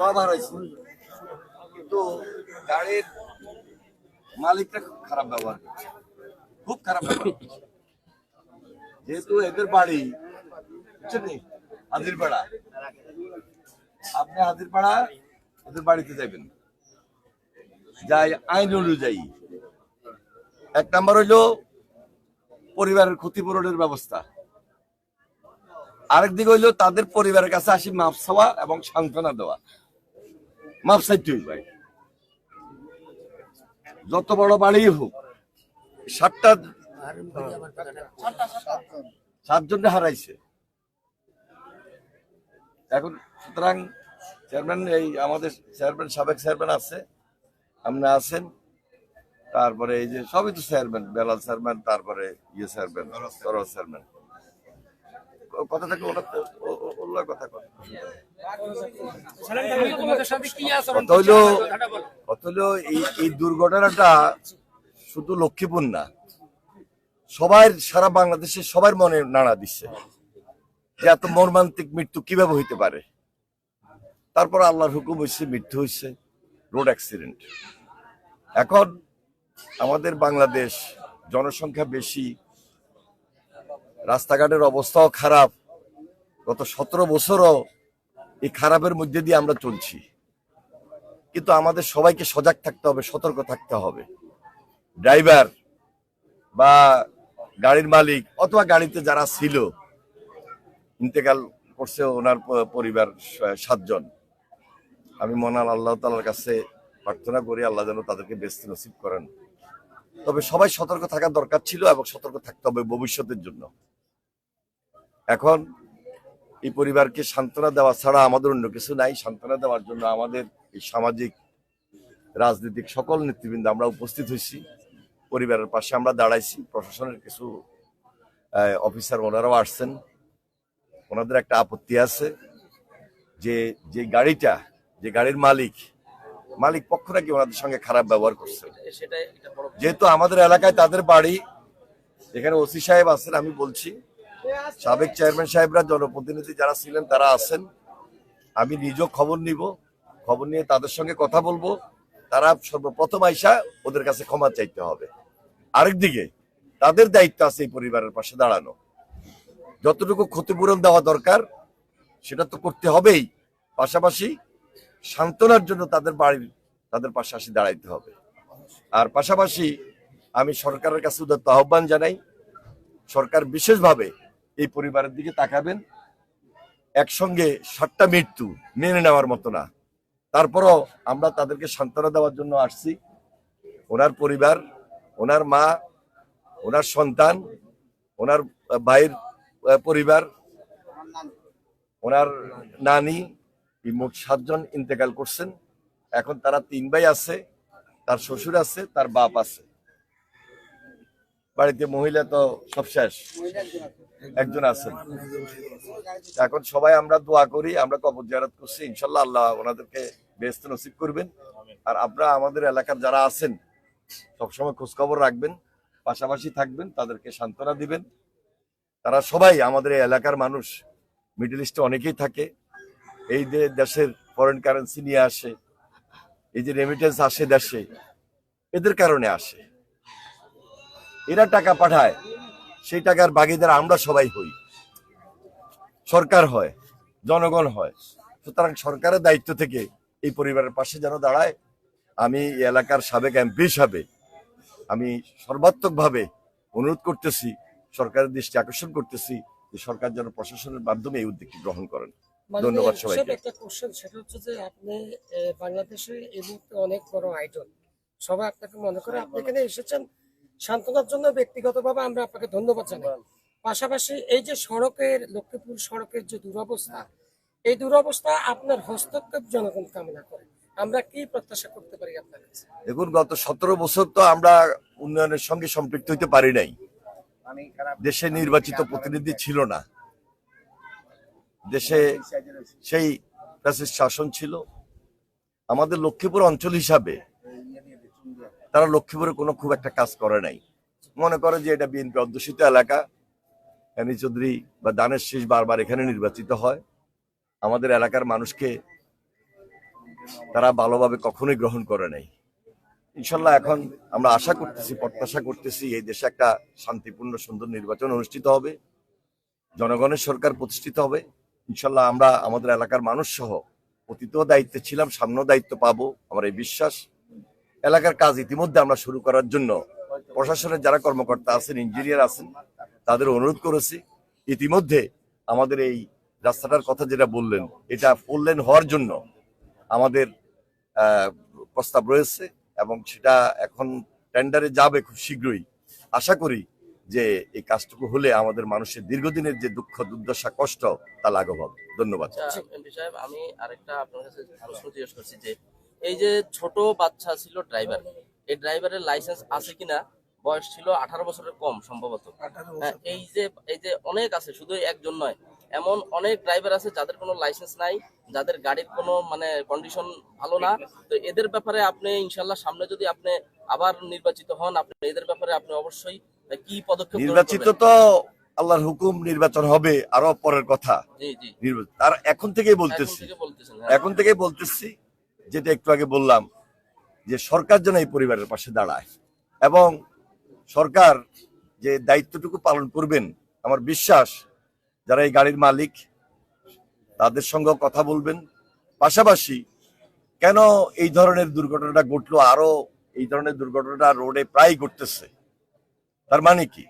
সব হারাইছে, কিন্তু গাড়ির মালিকটা খুব খারাপ ব্যবহার করছে, খুব খারাপ ব্যবহার করছে। যেহেতু এদের বাড়ি বুঝছেন হাজিরপাড়া, আপনি হাজিরপাড়া ওদের বাড়িতে যাবেন, যাই আইন অনুযায়ী এক নাম্বার হইলো পরিবারের ক্ষতিপূরণের ব্যবস্থা, আরেক দিক হইলো তাদের পরিবারের কাছে আসি মাপ চাওয়া এবং সান্ত্বনা দেওয়া। মাপ চাইতে ভাই, যত বড় বাড়ি হোক, 7জনকে হারাইছে। এখন সুতরাং চেয়ারম্যান, এই আমাদের চেয়ারম্যান, সাবেক চেয়ারম্যান আছে, আপনি আছেন, তারপরে এই যে সবই তো চেয়ারম্যান, বেলাল চেয়ারম্যান, তারপরে ইয়ে চেয়ারম্যান, সরোজ চেয়ারম্যান, কথা থাকে ওরা কথা কয়। এই দুর্ঘটনাটা শুধু লক্ষ্মীপুর না, সবার, সারা বাংলাদেশে সবার মনে নাড়া দিচ্ছে যে এত মর্মান্তিক মৃত্যু কিভাবে হইতে পারে। তারপর আল্লাহর হুকুম হয়েছে, মৃত্যু হয়েছে, রোড অ্যাক্সিডেন্ট। এখন আমাদের বাংলাদেশ জনসংখ্যা বেশি, রাস্তাঘাটের অবস্থাও খারাপ, গত 17 বছরও এই খারাপের মধ্যে দিয়ে আমরা চলছি। কিন্তু আমাদের সবাইকে সজাগ থাকতে হবে, সতর্ক থাকতে হবে। ড্রাইভার বা গাড়ির মালিক অথবা গাড়িতে যারা ছিল, ইন্তেকাল করছে ওনার পরিবার 7 জন, আমি মনাল আল্লাহ তাআলার কাছে প্রার্থনা করি আল্লাহ যেন তাদেরকে বেহেশত নসিব করেন। তবে সবাই সতর্ক থাকা দরকার ছিল এবং সতর্ক থাকতে হবে ভবিষ্যতের জন্য। এখন এই পরিবারকে সান্ত্বনা দেওয়া ছাড়া আমাদের অন্য কিছু নাই। সান্ত্বনা দেওয়ার জন্য আমাদের এই সামাজিক, রাজনৈতিক সকল নেতৃবৃন্দ আমরা উপস্থিত হয়েছি, পরিবারের পাশে আমরা দাঁড়াইছি। প্রশাসনের কিছু অফিসার ওনারাও আসছেন, ওনাদের একটা আপত্তি আছে যে গাড়িটা, যে গাড়ির মালিক পক্ষ নাকি ওনাদের সঙ্গে খারাপ ব্যবহার করছে। যেহেতু আমাদের এলাকায় তাদের বাড়ি, এখানে ওসি সাহেব আছেন, আমি বলছি সাবেক চেয়ারম্যান সাহেবরা, জনপ্রতিনিধি যারা ছিলেন তারা আছেন, আমি নিজেও খবর নিব, খবর নিয়ে তাদের সঙ্গে কথা বলবো। তারা সর্বপ্রথম আইসা ওদের কাছে ক্ষমা চাইতে হবে। আরেকদিকে তাদের দায়িত্ব আছে এই পরিবারের পাশে দাঁড়ানো, যতটুকু ক্ষতিপূরণ দেওয়া দরকার সেটা তো করতে হবেই, পাশাপাশি সান্ত্বনার জন্য তাদের পাশে আসি দাঁড়াইতে হবে। আর পাশাপাশি আমি সরকারের কাছে উদাত্ত আহ্বান জানাই, সরকার বিশেষভাবে এই পরিবারের দিকে তাকাবেন। একসঙ্গে 7টা মৃত্যু মেনে নেওয়ার মতো না। তারপরও আমরা তাদেরকে সান্ত্বনা দেওয়ার জন্য আসছি। ওনার পরিবার, ওনার মা, ওনার সন্তান, ওনার ভাইয়ের পরিবার, ওনার নানি, এই মোট 7 জন ইন্তেকাল করছেন। এখন তারা 3 ভাই আছে, তার শ্বশুর আছে, তার বাপ আছে, বাড়িতে মহিলা তো সব শেষ, একজন আছেন। এখন সবাই আমরা দোয়া করি, আমরা কবর জিয়ারত করছি, ইনশাল্লাহ আল্লাহ ওনাদেরকে বেহেশত নসিব করবেন। আর আপনারা আমাদের এলাকার যারা আছেন সবসময় খোঁজখবর রাখবেন, পাশাপাশি থাকবেন, তাদেরকে সান্ত্বনা দিবেন। তারা সবাই আমাদের এই এলাকার মানুষ, মিডল ইস্টে অনেকেই থাকে, এই যে দেশের ফরেন কারেন্সি নিয়ে আসে, এই যে রেমিটেন্স আসে দেশে, এদের কারণে আসে। এরা টাকা পাঠায়, সেই টাকার ভাগীদার আমরা সবাই হই, সরকার হয়, জনগণ হয়। সুতরাং সরকারের দায়িত্ব থেকে এই পরিবারের পাশে যেন দাঁড়ায়। আমি এলাকার সাবেক এমপি হিসাবে আমি সর্বাত্মকভাবে অনুরোধ করতেছি, সরকারের দৃষ্টি আকর্ষণ করতেছি যে সরকার যেন প্রশাসনের মাধ্যমে এই উদ্যোগটি গ্রহণ করেন। ধন্যবাদ সবাইকে। একটা কোশ্চেন, সেটা হচ্ছে যে আপনি বাংলাদেশে এই মুহূর্তে অনেক বড় আইডল, সবাই আপনাকে মনে করে, আপনি এখানে এসেছেন সান্ত্বনার জন্য। ব্যক্তিগতভাবে আমরা আপনাকে ধন্যবাদ জানাই। পাশাপাশি এই যে সড়কের, লক্ষ্মীপুর সড়কের যে দুরবস্থা, এই দুরবস্থা আপনার হস্তক্ষেপ জনগণ কামনা করে, আমরা কি প্রত্যাশা করতে পারি আপনার কাছে? দেখুন, গত 17 বছর তো আমরা উন্নয়নের সঙ্গে সম্পৃক্ত হইতে পারি নাই। দেশে নির্বাচিত প্রতিনিধি ছিল না, দেশে সেই ফ্যাসিস্ট শাসন ছিল। আমাদের লক্ষ্মীপুর অঞ্চল হিসাবে তারা লক্ষ্মীপুরে কোনো খুব একটা কাজ করে নাই। মনে করে যে এটা বিএনপি অধ্যুষিত এলাকা, এনি চৌধুরী বা দানের শীষ বারবার এখানে নির্বাচিত হয়, আমাদের এলাকার মানুষকে তারা ভালোভাবে কখনোই গ্রহণ করে নাই। ইনশাল্লাহ এখন আমরা আশা করতেছি, প্রত্যাশা করতেছি এই দেশে একটা শান্তিপূর্ণ সুন্দর নির্বাচন অনুষ্ঠিত হবে, জনগণের সরকার প্রতিষ্ঠিত হবে। ইনশাল্লাহ আমরা আমাদের এলাকার মানুষ সহ অতীতেও দায়িত্বে ছিলাম, সামনেও দায়িত্ব পাবো, আমার এই বিশ্বাস। এলাকার কাজ ইতিমধ্যে আমরা শুরু করার জন্য প্রশাসনের যারা কর্মকর্তা আছেন, ইঞ্জিনিয়ার আছেন, তাদের অনুরোধ করেছি। ইতিমধ্যে আমাদের এই রাস্তাটার কথা যেটা বললেন, এটা 4 লেন হওয়ার জন্য আমাদের প্রস্তাব রয়েছে এবং সেটা এখন টেন্ডারে যাবে খুব শীঘ্রই। আশা করি যে এই কাজটুকু হলে আমাদের মানুষের দীর্ঘদিনের যে দুঃখ দুর্দশা কষ্ট তা লাঘব হবে। ধন্যবাদ। এমপি সাহেব, আমি আরেকটা আপনার কাছে প্রশ্ন জিজ্ঞেস করছি যে এই যে ছোট বাচ্চা ছিল ড্রাইভার, এই ড্রাইভারের লাইসেন্স আছে কিনা? বয়স ছিল 18 বছরের কম সম্ভবত। এই যে অনেক আছে, শুধু একজন নয়, এমন অনেক ড্রাইভার আছে যাদের কোনো লাইসেন্স নাই, যাদের গাড়ির কোনো মানে কন্ডিশন ভালো না। তো এদের ব্যাপারে আপনি ইনশাল্লাহ সামনে যদি আপনি আবার নির্বাচিত হন, আপনি এদের ব্যাপারে আপনি অবশ্যই কি পদক্ষেপ গ্রহণ নির্বাচিত করবেন? তো আল্লাহর হুকুম, নির্বাচন হবে আরো পরের কথা। জি জি, আর এখন থেকেই বলতেছি, হ্যাঁ। এখন থেকেই বলতেছি, যেটা একটু আগে বললাম যে সরকার যেন এই পরিবারের পাশে দাঁড়ায় এবং সরকার যে দায়িত্বটুকু পালন করবেন, আমার বিশ্বাস যারা এই গাড়ির মালিক তাদের সঙ্গে কথা বলবেন। পাশাপাশি কেন এই ধরনের দুর্ঘটনাটা ঘটলো, আরো এই ধরনের দুর্ঘটনাটা রোডে প্রায় ঘটতেছে, তার মানে কি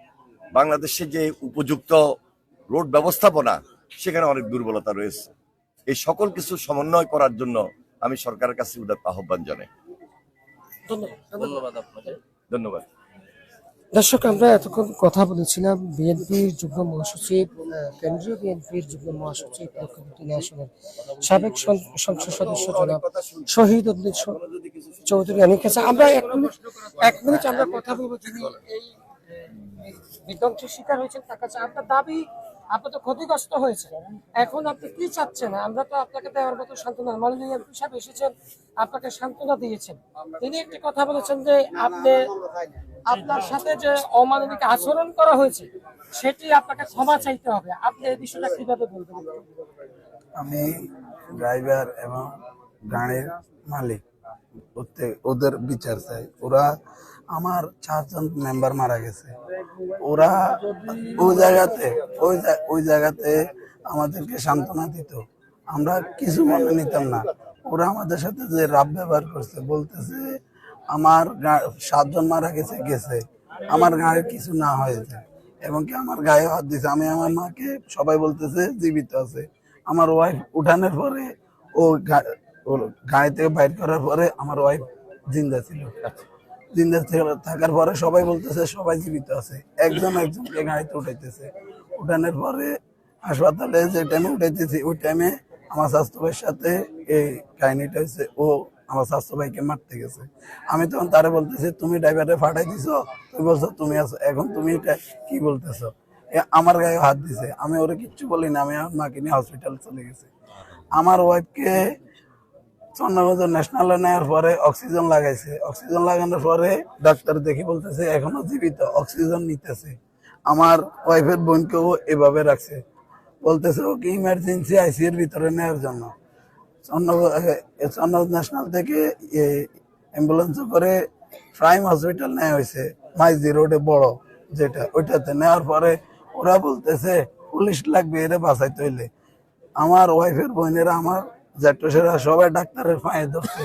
বাংলাদেশে যে উপযুক্ত রোড ব্যবস্থাপনা সেখানে অনেক দুর্বলতা রয়েছে। এই সকল কিছু সমন্বয় করার জন্য আমি সরকারের কাছে উদাত্ত আহ্বান জানাই। ধন্যবাদ আপনাকে। ধন্যবাদ। দর্শক, আমরা এতক্ষণ কথা বলেছিলাম বিএনপির যুগ্ম মহাসচিব, কেন্দ্রীয় বিএনপির যুগ্ম মহাসচিব দক্ষিণ দুই আসনের সাবেক সংসদ সদস্য জনাব শহীদ উদ্দিন চৌধুরী অনেক কাছে। আমরা এক মিনিট আমরা কথা বলবো। যিনি এই বিধ্বংসের শিকার হয়েছেন তার কাছে আপনার দাবি, আপনি তো ক্ষতিগ্রস্ত হয়েছে, এখন আপনি কি চাচ্ছেন? আমরা তো আপনাকে দেওয়ার মতো সান্ত্বনা, মাননীয় এমপি সাহেব এসেছেন, আপনাকে সান্ত্বনা দিয়েছেন। তিনি একটি কথা বলেছেন যে আপনার সাথে যে অমানবিক আচরণ করা হয়েছে সেটি আপনাকে ক্ষমা চাইতে হবে। আপনি এই বিষয়টা কিভাবে বলবেন? আমি ড্রাইভার এবং গাড়ির মালিক, ওদের বিচার চাই। ওরা আমার 4 জন মেম্বার মারা গেছে, ওরা ওই জায়গাতে আমাদেরকে সান্ত্বনা দিত, আমরা কিছু মনে নিতাম না। ওরা আমাদের সাথে যে রাব ব্যবহার করছে, বলতেছে আমার 7 জন মারা গেছে, আমার গাড়ির কিছু না হয়েছে, এবং কি আমার গায়ে হাত দিছে। আমি আমার মাকে, সবাই বলতেছে জীবিত আছে। আমার ওয়াইফ উঠানোর পরে, ও গাড়ি থেকে বাইর করার পরে আমার ওয়াইফ জিন্দা ছিল। জিন্দা থাকার পরে সবাই বলতেছে সবাই জীবিত আছে, একজনকে গাড়িতে উঠাইতেছে। উঠানোর পরে হাসপাতালে যে টাইমে উঠাইতেছি, ওই টাইমে আমার স্বাস্থ্য ভাইয়ের সাথে এই কাহিনীটা হয়েছে। ও আমার স্বাস্থ্য ভাইকে মারতে গেছে। আমি তখন তারে বলতেছি তুমি ড্রাইভারে ফাটাই দিছো, তুমি বলছো তুমি আছো, এখন তুমি এটা কি বলতেছো? আমার গায়ে হাত দিছে, আমি ওরে কিচ্ছু বলি না। আমি আমার মাকে নিয়ে হসপিটাল চলে গেছি। আমার ওয়াইফকে চন্দ্রগঞ্জ ন্যাশনালে নেওয়ার পরে অক্সিজেন লাগাইছে। অক্সিজেন লাগানোর পরে ডাক্তার দেখি বলতেছে এখনো জীবিত, অক্সিজেন নিতেছে। আমার ওয়াইফের বোনকেও এভাবে রাখছে, বলতেছে ওকে ইমার্জেন্সি আইসিইউর ভিতরে নেওয়ার জন্য। চন্দ্রগঞ্জ ন্যাশনাল থেকে অ্যাম্বুলেন্স করে প্রাইম হসপিটাল নেওয়া হয়েছে, মাইজি রোডে বড় যেটা, ওইটাতে নেওয়ার পরে ওরা বলতেছে পুলিশ লাগবে এরা বাঁচাইতে হইলে। আমার ওয়াইফের বোনেরা, আমার জ্যাঠেরা সবাই ডাক্তারের পায়ে ধরছে।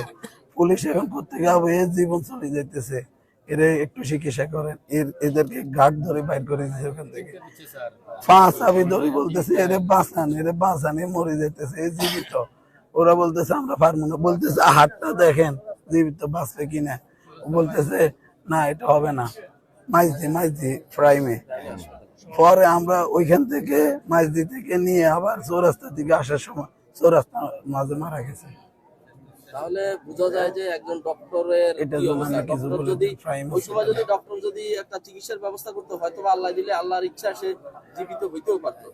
পুলিশ এখন কোথেকে জীবন চলে যাইতেছে, এরা একটু চিকিৎসা করেন। এদেরকে ঘাট ধরে বাইর করে দিয়েছে ওখান থেকে। 5 আবি ধরে বলতেছে এরে বাঁচান, মরে যাইতেছে, এ জীবিত। ওরা বলতেছে আমরা পারবো না, বলতেছে হাতটা দেখেন জীবিত বাঁচবে কিনা। বলতেছে না এটা হবে না, মাইজি প্রাইমে। পরে আমরা ওইখান থেকে মাইজদি থেকে নিয়ে আবার চৌরাস্তা দিকে আসার সময় চৌরাস্তার মাঝে মারা গেছে। তাহলে বোঝা যায় যে একজন ডক্টরের এটা কি অবস্থা। কিছু ডক্টর বলে যদি প্রাইম ওই সময় যদি ডক্টর যদি একটা চিকিৎসার ব্যবস্থা করতে, হয়তো আল্লাহ দিলে, আল্লাহর ইচ্ছা, সে জীবিত হইতেও পারতো।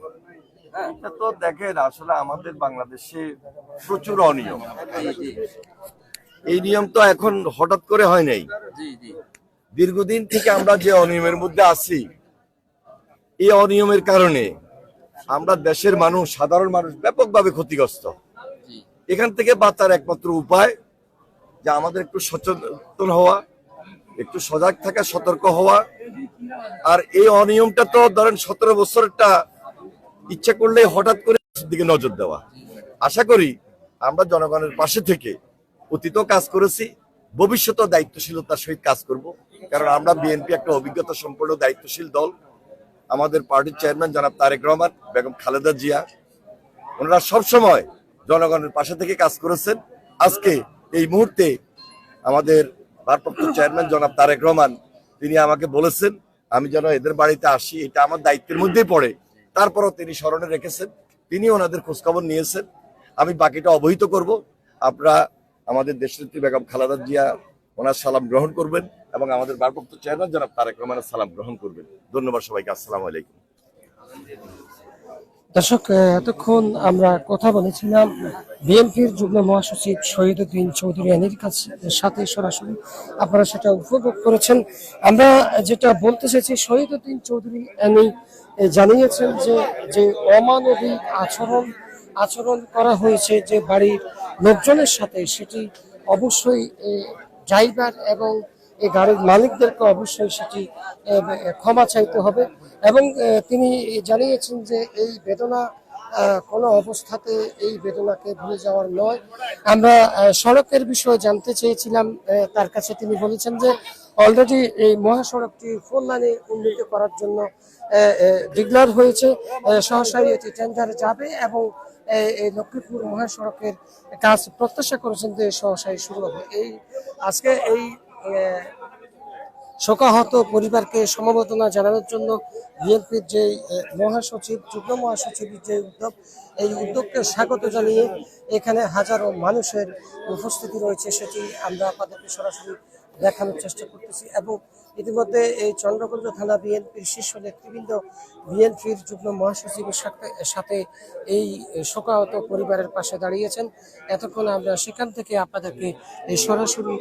হ্যাঁ, এটা তো দেখেন, আসলে আমাদের বাংলাদেশে প্রচুর অনিয়ম। জি জি এই নিয়ম তো এখন হঠাৎ করে হয় নাই, জি জি, দীর্ঘদিন থেকে আমরা যে অনিয়মের মধ্যে আছি, এই অনিয়মের কারণে আমরা দেশের মানুষ, সাধারণ মানুষ ব্যাপকভাবে ক্ষতিগ্রস্ত। জি এখান থেকে বাঁচার একমাত্র উপায় যে আমাদের একটু সচেতন হওয়া, একটু সজাগ থাকা, সতর্ক হওয়া। আর এই অনিয়মটা তো ধরেন 17 বছরটা ইচ্ছা করলে হঠাৎ করে দিকে নজর দেওয়া। আশা করি আমরা জনগণের পাশে থেকে অতীতও কাজ করেছি, ভবিষ্যতেও দায়িত্বশীলতার সহিত কাজ করব। কারণ আমরা বিএনপি একটা অভিজ্ঞতা সম্পন্ন দায়িত্বশীল দল। আমাদের পার্টির চেয়ারম্যান জনাব তারেক রহমান, বেগম খালেদা জিয়া, ওনারা সবসময় জনগণের পাশে থেকে কাজ করেছেন। আজকে এই মুহূর্তে আমাদের ভারপ্রাপ্ত চেয়ারম্যান জনাব তারেক রহমান তিনি আমাকে বলেছেন আমি যেন এদের বাড়িতে আসি, এটা আমার দায়িত্বের মধ্যেই পড়ে। তারপরও তিনি স্মরণে রেখেছেন, তিনি ওনাদের খোঁজখবর নিয়েছেন। আমি বাকিটা অবহিত করব। আপনারা আমাদের দেশনেত্রী বেগম খালেদা জিয়া ওনার সালাম গ্রহণ করবেন এবং আমাদের ভারপ্রাপ্ত চেয়ারম্যান জনাব তারেক রহমানের সালাম গ্রহণ করবেন। ধন্যবাদ সবাইকে। আসসালামু আলাইকুম। দর্শক, এতক্ষণ আমরা কথা বলেছিলাম বিএনপির যুগ্ম মহাসচিব শহীদউদ্দিন চৌধুরী আনির সাথে সরাসরি, আপনারা সেটা উপভোগ করেছেন। আমরা যেটা বলতে চাইছি, শহীদউদ্দিন চৌধুরী আনি জানিয়েছেন যে যে অমানবিক আচরণ করা হয়েছে যে বাড়ির লোকজনের সাথে, সেটি অবশ্যই ড্রাইভার এবং এই গাড়ির মালিকদেরকে অবশ্যই সেটি ক্ষমা চাইতে হবে। এবং তিনি জানিয়েছেন যে এই বেদনা কোনো অবস্থাতে এই বেদনাকে ভুলে যাওয়ার নয়। আমরা সড়কের বিষয়ে জানতে চেয়েছিলাম তার কাছে, তিনি বলেছেন যে অলরেডি এই মহাসড়কটি 4 লাইনে উন্নীত করার জন্য ডিক্লেয়ার হয়েছে, সহসাই এটি টেন্ডারে যাবে এবং এই লক্ষ্মীপুর মহাসড়কের কাজ প্রত্যাশা করেছেন যে সহসাই শুরু হবে। এই আজকে এই শোকাহত পরিবারকে সমবেদনা জানানোর জন্য বিএনপির যে মহাসচিব, যুগ্ম মহাসচিবের যে উদ্যোগ, এই উদ্যোগকে স্বাগত জানিয়ে এখানে হাজারো মানুষের উপস্থিতি রয়েছে, সেটি আমরা আপনাদেরকে সরাসরি দেখানোর চেষ্টা করতেছি। এবং ইতিমধ্যে এই চন্দ্রগঞ্জ থানা বিএনপির শীর্ষ নেতৃবৃন্দ বিএনপির যুগ্ম মহাসচিবের সাথে এই শোকাহত পরিবারের পাশে দাঁড়িয়েছেন। এতক্ষণ আমরা সেখান থেকে আপনাদেরকে এই সরাসরি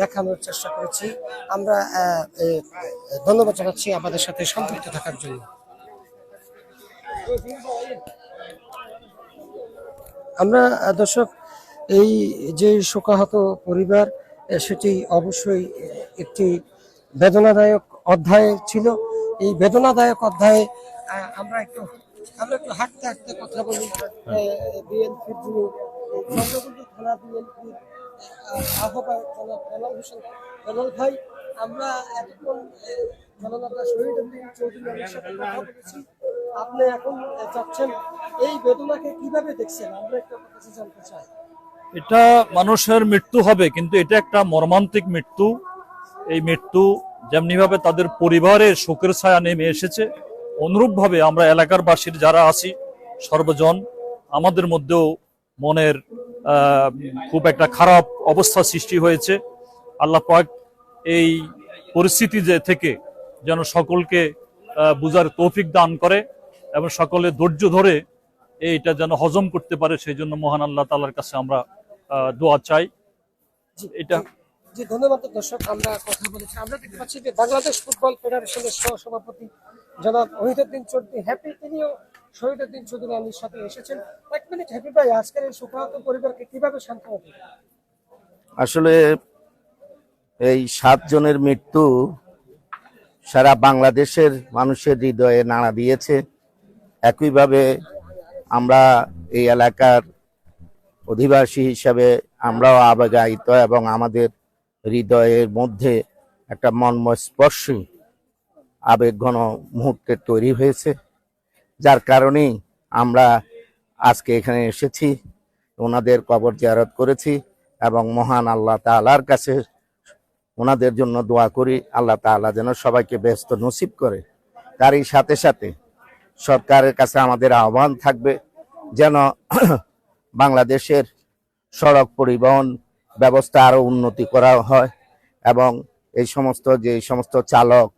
দেখানোর চেষ্টা করেছি। আমরা ধন্যবাদ জানাচ্ছি আমাদের সাথে সম্পৃক্ত থাকার জন্য। আমরা দর্শক, এই যে শোকাহত পরিবার, সেটি অবশ্যই একটি বেদনাদায়ক অধ্যায় ছিল। এই বেদনাদায়ক অধ্যায়ে আমরা একটু হাঁটতে হাঁটতে কথা বলি বিএনপির যিনি চন্দ্রগঞ্জ থানা বিএনপির আহ্বায়ক জনাব হেলাল হোসেন। হেলাল ভাই, আমরা এতক্ষণ জননেতা শহীদউদ্দিন চৌধুরীর সাথে কথা বলেছি, আপনি এখন যাচ্ছেন, এই বেদনাকে কিভাবে দেখছেন আমরা একটু আপনার কাছে জানতে চাই। এটা মানুষের মৃত্যু হবে, কিন্তু এটা একটা মর্মান্তিক মৃত্যু। এই মৃত্যু যেমনি ভাবে তাদের পরিবারের শোকের ছায়া নেমে এসেছে, অনুরূপ ভাবে আমরা এলাকার বাসীর যারা আছি সর্বজন, আমাদের মধ্যেও মনের খুব একটা খারাপ অবস্থা সৃষ্টি হয়েছে। আল্লাহ পাক এই পরিস্থিতি থেকে যেন সকলকে বুঝার তৌফিক দান করে এবং সকলে ধৈর্য ধরে এইটা যেন হজম করতে পারে, সেই জন্য মহান আল্লাহ তাআলার কাছে আমরা দোয়া চাই। এটা জি, ধন্যবাদ। দর্শক, আমরা কথা বলেছি, আমরা দেখতে পাচ্ছি যে বাংলাদেশ ফুটবল ফেডারেশনের সহসভাপতি জনাব ওহিদউদ্দিন চৌধুরী হ্যাপি, তিনিও শহীদউদ্দিন চৌধুরী আলীর সাথে এসেছেন। এক মিনিট হ্যাপি ভাই, আজকের এই শোকাহত পরিবারকে কিভাবে সান্ত্বনা দিবেন? আসলে এই 7 জনের মৃত্যু সারা বাংলাদেশের মানুষের হৃদয়ে নাড়া দিয়েছে। একইভাবে আমরা এই এলাকার অধিবাসী হিসাবে আমরাও আবেগায়িত এবং আমাদের হৃদয়ের মধ্যে একটা মর্মস্পর্শী আবেগঘন মুহূর্তের তৈরি হয়েছে, যার কারণেই আমরা আজকে এখানে এসেছি, ওনাদের কবর জিয়ারত করেছি এবং মহান আল্লাহ তাআলার কাছে ওনাদের জন্য দোয়া করি, আল্লাহ তাআলা যেন সবাইকে ব্যস্ত নসিব করে। তারই সাথে সাথে সরকারের কাছে আমাদের আহ্বান থাকবে যেন বাংলাদেশের সড়ক পরিবহন ব্যবস্থা আরো উন্নতি করা হয় এবং এই সমস্ত চালক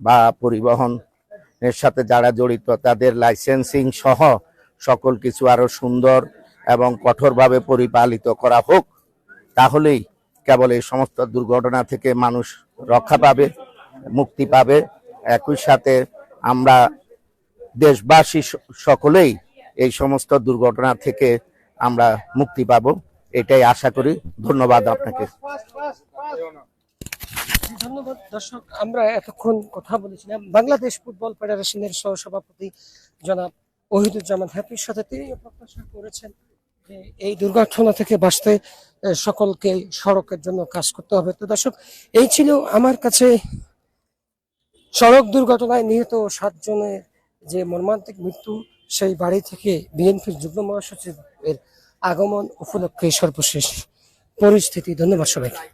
বা পরিবহন এর সাথে যারা জড়িত তাদের লাইসেন্সিং সহ সকল কিছু আরো সুন্দর এবং কঠোরভাবে পরিপালিত করা হোক। তাহলেই কেবল এই সমস্ত দুর্ঘটনা থেকে মানুষ রক্ষা পাবে, মুক্তি পাবে। একই সাথে আমরা দেশবাসী সকলেই এই সমস্ত দুর্ঘটনা থেকে আমরা মুক্তি পাবো, এটাই আশা করি। ধন্যবাদ আপনাকে। ধন্যবাদ। দর্শক, আমরা এতক্ষণ কথা বলেছিলাম বাংলাদেশ ফুটবল ফেডারেশনের সহসভাপতি জনাব ওহিদুজ্জামান হ্যাপির সাথে। তিনি প্রত্যাশা করেছেন যে এই দুর্ঘটনা থেকে বাঁচতে সকলকে সড়কের জন্য কাজ করতে হবে। তো দর্শক, এই ছিল আমার কাছে সড়ক দুর্ঘটনায় নিহত 7 জনের যে মর্মান্তিক মৃত্যু, সেই বাড়ি থেকে বিএনপির যুগ্ম মহাসচিবের আগমন উপলক্ষে সর্বশেষ পরিস্থিতি। ধন্যবাদ সবাইকে।